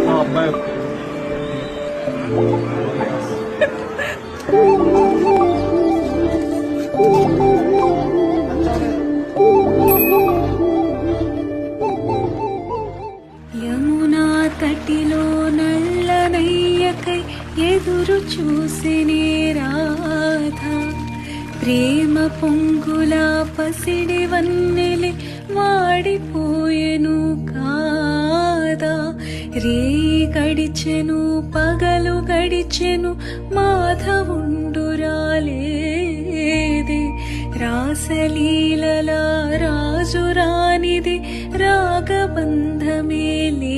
మా అబ్బాయి యమునా తటిలో నల్లనయ్యకై ఎదురు చూసినే రాధ, ప్రేమ పొంగుల పసిడి వన్నెలే వాడిపోయెను కాదా. రేయి గడిచెను పగలు గడిచెను మాధవుండు రాలేదే, రాసలీలల రాజు రానిది రాగబంధమే లే.